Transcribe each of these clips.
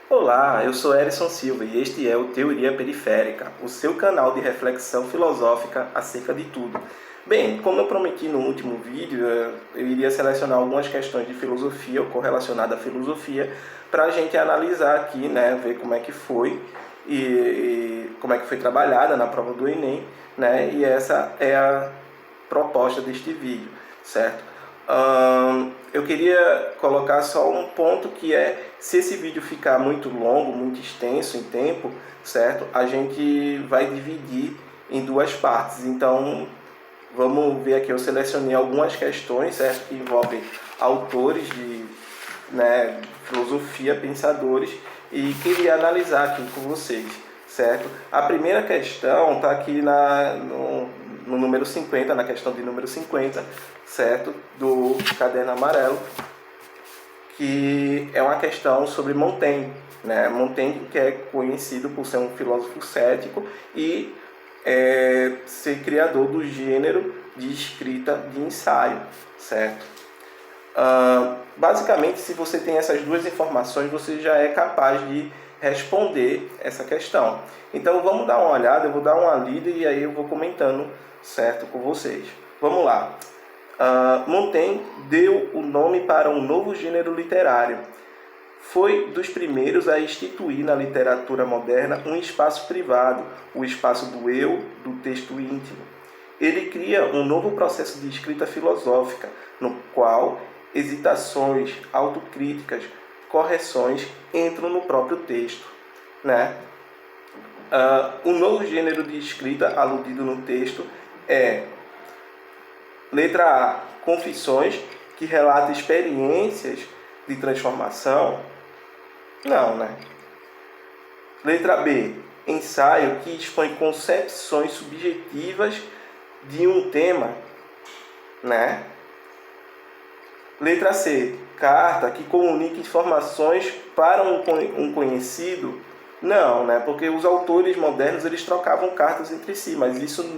Olá, eu sou Erison Silva e este é o Teoria Periférica, o seu canal de reflexão filosófica acerca de tudo. Bem, como eu prometi no último vídeo, eu iria selecionar algumas questões de filosofia ou correlacionadas à filosofia para a gente analisar aqui, né, ver como é que foi e como é que foi trabalhada na prova do Enem, né, e essa é a proposta deste vídeo, certo? Eu queria colocar só um ponto que é, se esse vídeo ficar muito longo, muito extenso em tempo, certo? A gente vai dividir em duas partes. Então, vamos ver aqui, eu selecionei algumas questões, certo? Que envolvem autores de, né, filosofia, pensadores, e queria analisar aqui com vocês, certo? A primeira questão está aqui no número 50, na questão de número 50, certo? Do caderno amarelo, que é uma questão sobre Montaigne, né? Montaigne, que é conhecido por ser um filósofo cético e ser criador do gênero de escrita de ensaio, certo? Basicamente, se você tem essas duas informações, você já é capaz de responder essa questão. Então, vamos dar uma olhada, eu vou dar uma lida e aí eu vou comentando, certo, com vocês. Vamos lá. Montaigne deu o nome para um novo gênero literário. Foi dos primeiros a instituir na literatura moderna um espaço privado, o espaço do eu, do texto íntimo. Ele cria um novo processo de escrita filosófica, no qual hesitações, autocríticas, correções entram no próprio texto, né? O novo gênero de escrita aludido no texto é: letra A, confissões, que relata experiências de transformação. Não, né? Letra B, ensaio, que expõe concepções subjetivas de um tema, né? Letra C, carta, que comunica informações para um conhecido. Não, né? Porque os autores modernos eles trocavam cartas entre si, mas isso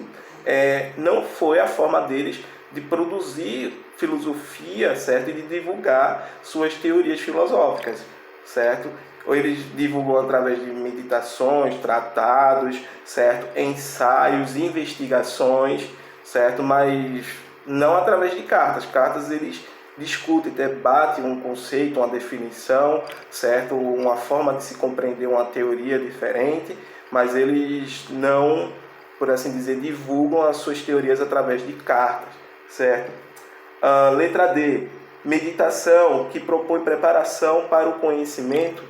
não foi a forma deles de produzir filosofia, certo? E de divulgar suas teorias filosóficas, certo? Ou eles divulgam através de meditações, tratados, certo? Ensaios, investigações, certo? Mas não através de cartas. Cartas eles discutem, debatem um conceito, uma definição, certo? Uma forma de se compreender uma teoria diferente, mas eles não, por assim dizer, divulgam as suas teorias através de cartas, certo? Letra D, meditação, que propõe preparação para o conhecimento.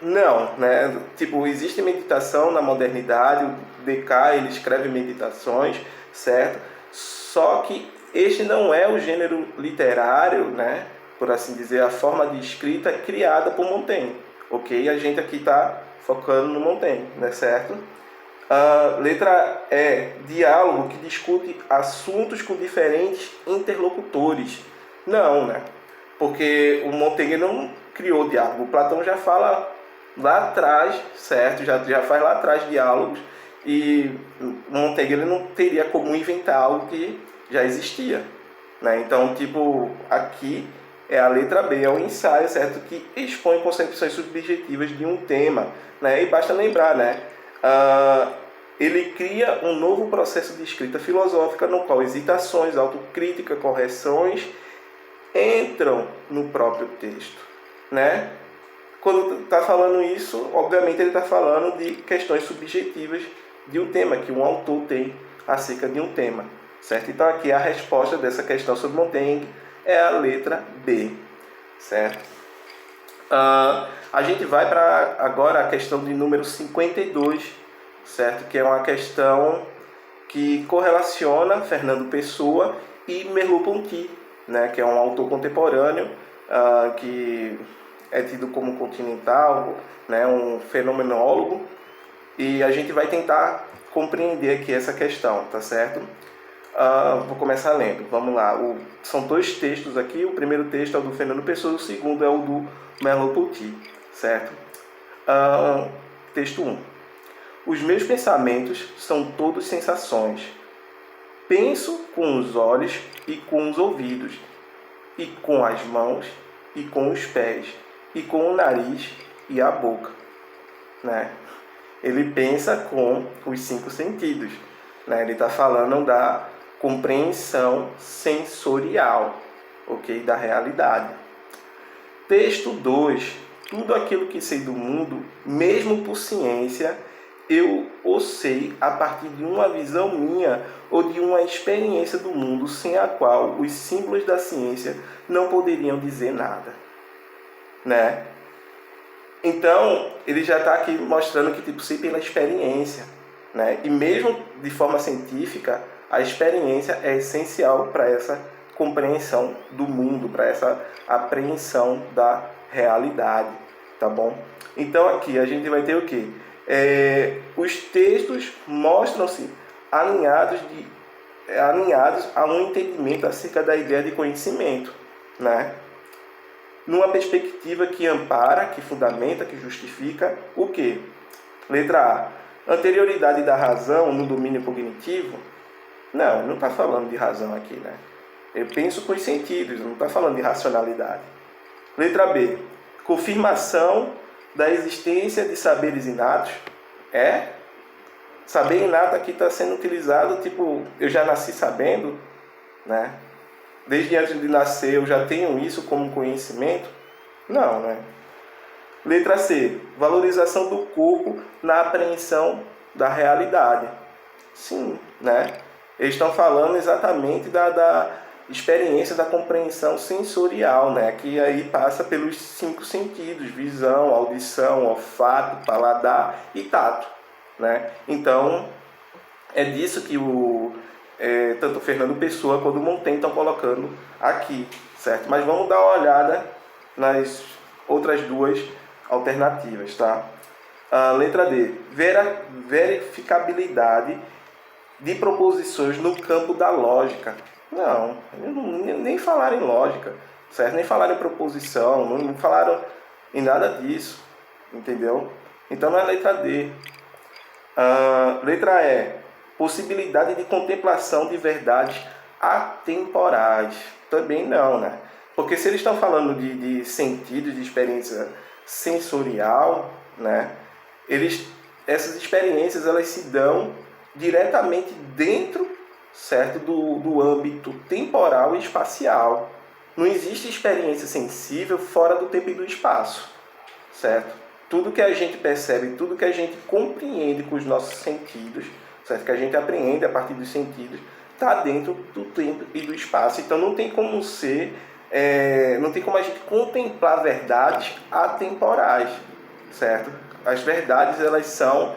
Não, né? Tipo, existe meditação na modernidade, o Descartes ele escreve meditações, certo? Só que este não é o gênero literário, né? Por assim dizer, a forma de escrita criada por Montaigne, ok? A gente aqui está focando no Montaigne, né? Certo? Letra E, diálogo, que discute assuntos com diferentes interlocutores. Não, né? Porque o Montaigne não criou diálogo. O Platão já fala lá atrás, certo? Já faz lá atrás diálogos. E o Montaigne ele não teria como inventar algo que já existia, né? Então, tipo, aqui é a letra B, é um ensaio, certo? Que expõe concepções subjetivas de um tema, né? E basta lembrar, né? Ele cria um novo processo de escrita filosófica no qual hesitações, autocrítica, correções entram no próprio texto, né? Quando está falando isso, obviamente ele está falando de questões subjetivas de um tema, que um autor tem acerca de um tema, certo? Então aqui a resposta dessa questão sobre Montaigne é a letra B, certo? A gente vai para agora a questão de número 52, certo? Que é uma questão que correlaciona Fernando Pessoa e Merleau-Ponty, né? Que é um autor contemporâneo que é tido como continental, né? Um fenomenólogo, e a gente vai tentar compreender aqui essa questão, tá certo? Vou começar lendo, vamos lá. São dois textos aqui, o primeiro texto é o do Fernando Pessoa, o segundo é o do Merleau-Ponty, certo? Texto 1. Os meus pensamentos são todos sensações. Penso com os olhos e com os ouvidos, e com as mãos e com os pés, e com o nariz e a boca, né? Ele pensa com os 5 sentidos, né? Ele está falando da compreensão sensorial, ok? Da realidade. Texto 2. Tudo aquilo que sei do mundo, mesmo por ciência, eu o sei a partir de uma visão minha ou de uma experiência do mundo sem a qual os símbolos da ciência não poderiam dizer nada, né? Então, ele já está aqui mostrando que tipo, sei pela experiência, né? E mesmo de forma científica, a experiência é essencial para essa compreensão do mundo, para essa apreensão da realidade, tá bom? Então, aqui a gente vai ter o quê? Os textos mostram-se alinhados a um entendimento acerca da ideia de conhecimento, né? Numa perspectiva que ampara, que fundamenta, que justifica o quê? Letra A. Anterioridade da razão no domínio cognitivo? Não está falando de razão aqui, né? Eu penso com os sentidos, não está falando de racionalidade. Letra B. Confirmação da existência de saberes inatos? Saber inato aqui está sendo utilizado, tipo, eu já nasci sabendo, né? Desde antes de nascer eu já tenho isso como conhecimento? Não, né? Letra C. Valorização do corpo na apreensão da realidade. Sim, né? Eles estão falando exatamente da experiência da compreensão sensorial, né? Que aí passa pelos 5 sentidos: visão, audição, olfato, paladar e tato, né? Então, é disso que tanto o Fernando Pessoa quanto o Montaigne estão colocando aqui, certo? Mas vamos dar uma olhada nas outras duas alternativas, tá? Letra D. Verificabilidade de proposições no campo da lógica. Não, nem falaram em lógica, certo? Nem falaram em proposição, não falaram em nada disso, entendeu? Então não é letra D. Letra E. Possibilidade de contemplação de verdades atemporais. Também não, né? Porque se eles estão falando de sentidos, de experiência sensorial, né? Essas experiências elas se dão diretamente dentro, certo, do âmbito temporal e espacial. Não existe experiência sensível fora do tempo e do espaço, certo? Tudo que a gente percebe, tudo que a gente compreende com os nossos sentidos, certo? Que a gente apreende a partir dos sentidos, está dentro do tempo e do espaço. Então não tem como não tem como a gente contemplar verdades atemporais, certo? As verdades elas são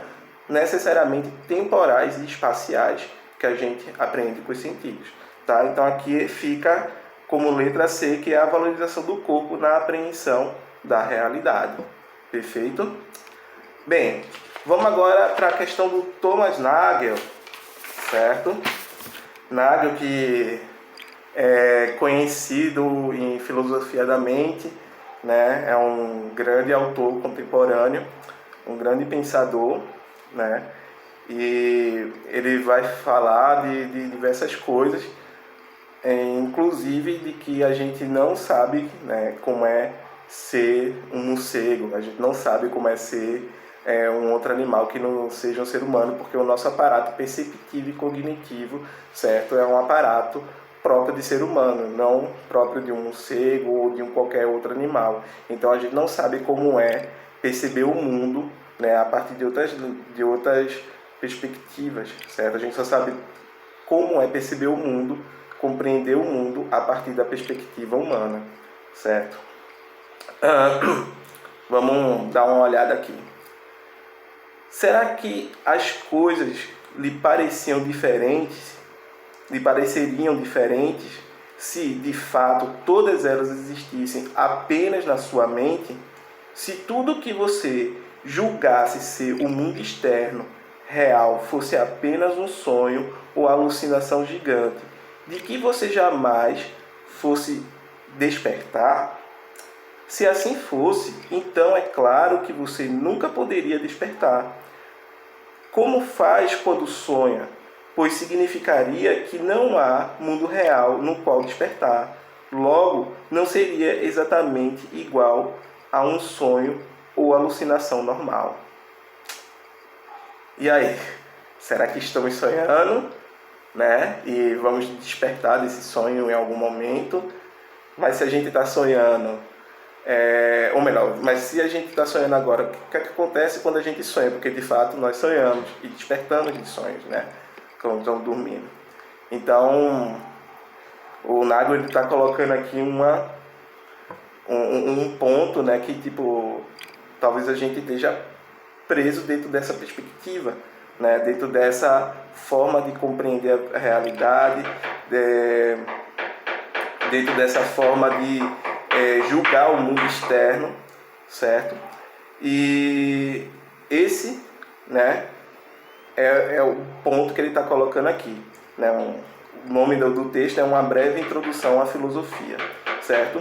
necessariamente temporais e espaciais que a gente aprende com os sentidos, tá? Então aqui fica como letra C, que é a valorização do corpo na apreensão da realidade. Perfeito? Bem, vamos agora para a questão do Thomas Nagel, certo? Nagel, que é conhecido em filosofia da mente, né? É um grande autor contemporâneo, um grande pensador, né? E ele vai falar de diversas coisas, inclusive de que a gente não sabe, né, como é ser um morcego, a gente não sabe como é ser um outro animal que não seja um ser humano, porque o nosso aparato perceptivo e cognitivo, certo, é um aparato próprio de ser humano, não próprio de um morcego ou de qualquer outro animal. Então a gente não sabe como é perceber o mundo, né, a partir de outras perspectivas, certo? A gente só sabe como é perceber o mundo, compreender o mundo a partir da perspectiva humana, certo? Vamos dar uma olhada aqui. Será que as coisas lhe pareceriam diferentes se de fato todas elas existissem apenas na sua mente? Se tudo que você julgasse ser o mundo externo real fosse apenas um sonho ou alucinação gigante, de que você jamais fosse despertar? Se assim fosse, então é claro que você nunca poderia despertar. Como faz quando sonha? Pois significaria que não há mundo real no qual despertar. Logo, não seria exatamente igual a um sonho ou alucinação normal. E aí, será que estamos sonhando, né? E vamos despertar desse sonho em algum momento? Mas se a gente está sonhando, ou melhor, mas se a gente está sonhando agora, o que é que acontece quando a gente sonha? Porque de fato nós sonhamos e despertamos de sonhos, né? Quando estamos dormindo. Então, o Nagel está colocando aqui um ponto, né? Que tipo, talvez a gente esteja preso dentro dessa perspectiva, né? Dentro dessa forma de compreender a realidade, dentro dessa forma de julgar o mundo externo, certo? E esse, né, é o ponto que ele está colocando aqui, né? O nome do texto é Uma Breve Introdução à Filosofia, certo?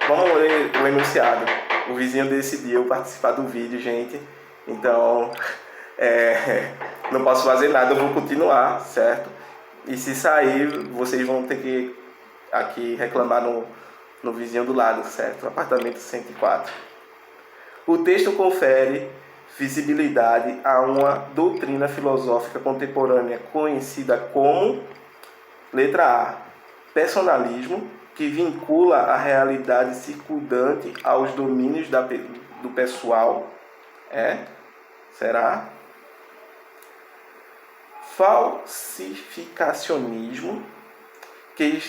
Vamos ler o enunciado. O vizinho decidiu participar do vídeo, gente. Então, não posso fazer nada, eu vou continuar, certo? E se sair, vocês vão ter que aqui reclamar no vizinho do lado, certo? Apartamento 104. O texto confere visibilidade a uma doutrina filosófica contemporânea conhecida como, letra A, personalismo, que vincula a realidade circundante aos domínios do pessoal. Será? Falsificacionismo, que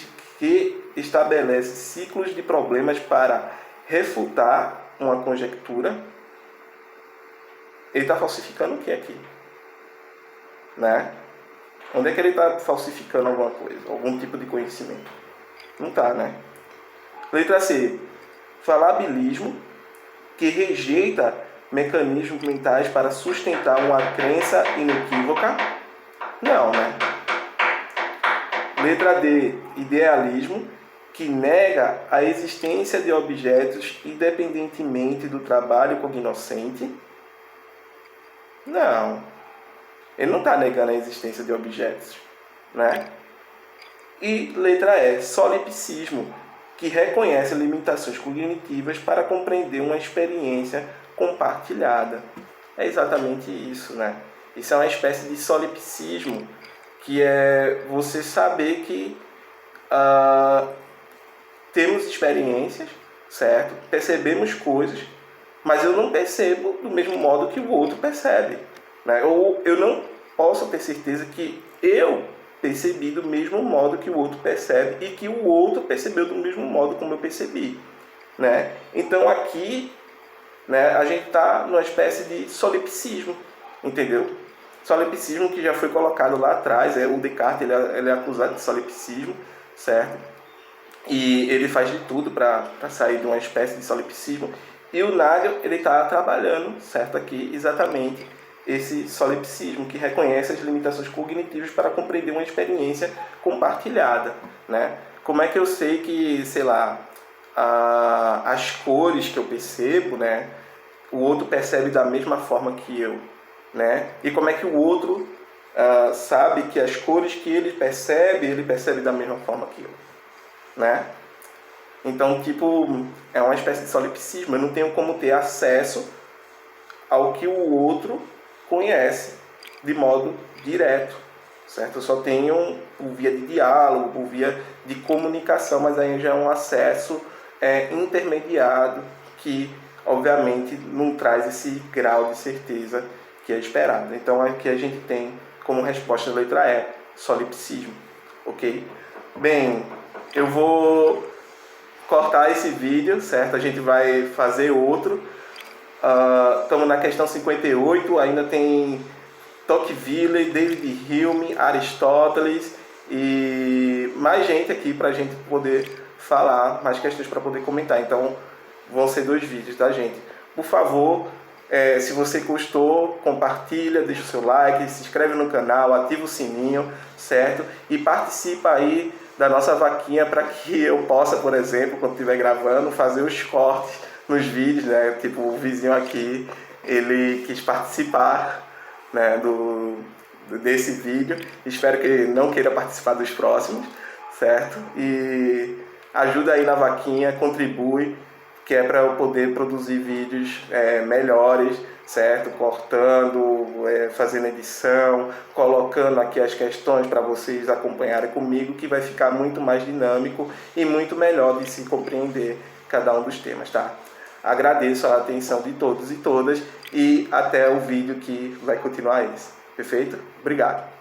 estabelece ciclos de problemas para refutar uma conjectura. Ele está falsificando o que aqui? Né? Onde é que ele está falsificando alguma coisa? Algum tipo de conhecimento? Não está, né? Letra C. Falabilismo, que rejeita mecanismos mentais para sustentar uma crença inequívoca. Não, né? Letra D. Idealismo, que nega a existência de objetos independentemente do trabalho cognoscente. Não. Ele não está negando a existência de objetos, né? E letra E. Solipsismo, que reconhece limitações cognitivas para compreender uma experiência compartilhada. É exatamente isso, né? Isso é uma espécie de solipsismo, que é você saber que temos experiências, certo? Percebemos coisas, mas eu não percebo do mesmo modo que o outro percebe, né? Ou eu não posso ter certeza que eu percebi do mesmo modo que o outro percebe e que o outro percebeu do mesmo modo como eu percebi, né? Então aqui, né, a gente está numa espécie de solipsismo, entendeu? Solipsismo que já foi colocado lá atrás, o Descartes ele é acusado de solipsismo, certo? E ele faz de tudo para sair de uma espécie de solipsismo. E o Nagel ele está trabalhando, certo, aqui exatamente esse solipsismo, que reconhece as limitações cognitivas para compreender uma experiência compartilhada, né? Como é que eu sei que, sei lá, as cores que eu percebo, né, o outro percebe da mesma forma que eu, né? E como é que o outro sabe que as cores que ele percebe da mesma forma que eu, né? Então, tipo, é uma espécie de solipsismo. Eu não tenho como ter acesso ao que o outro conhece de modo direto, certo? Eu só tenho por via de diálogo, por via de comunicação, mas aí já é um acesso intermediado que, obviamente, não traz esse grau de certeza que é esperado. Então, aqui a gente tem como resposta a letra E, solipsismo, ok? Bem, eu vou cortar esse vídeo, certo? A gente vai fazer outro. Estamos na questão 58, ainda tem Tocqueville, David Hume, Aristóteles e mais gente aqui para a gente poder falar, mais questões para poder comentar. Então vão ser 2 vídeos, tá, gente? Por favor, se você gostou, compartilha, deixa o seu like, se inscreve no canal, ativa o sininho, certo? E participa aí da nossa vaquinha para que eu possa, por exemplo, quando estiver gravando, fazer os cortes nos vídeos, né? Tipo, o vizinho aqui, ele quis participar, né, desse vídeo. Espero que ele não queira participar dos próximos, certo? E ajuda aí na vaquinha, contribui que é para eu poder produzir vídeos melhores, certo? Cortando, fazendo edição, colocando aqui as questões para vocês acompanharem comigo, que vai ficar muito mais dinâmico e muito melhor de se compreender cada um dos temas, tá? Agradeço a atenção de todos e todas e até o vídeo que vai continuar esse. Perfeito? Obrigado.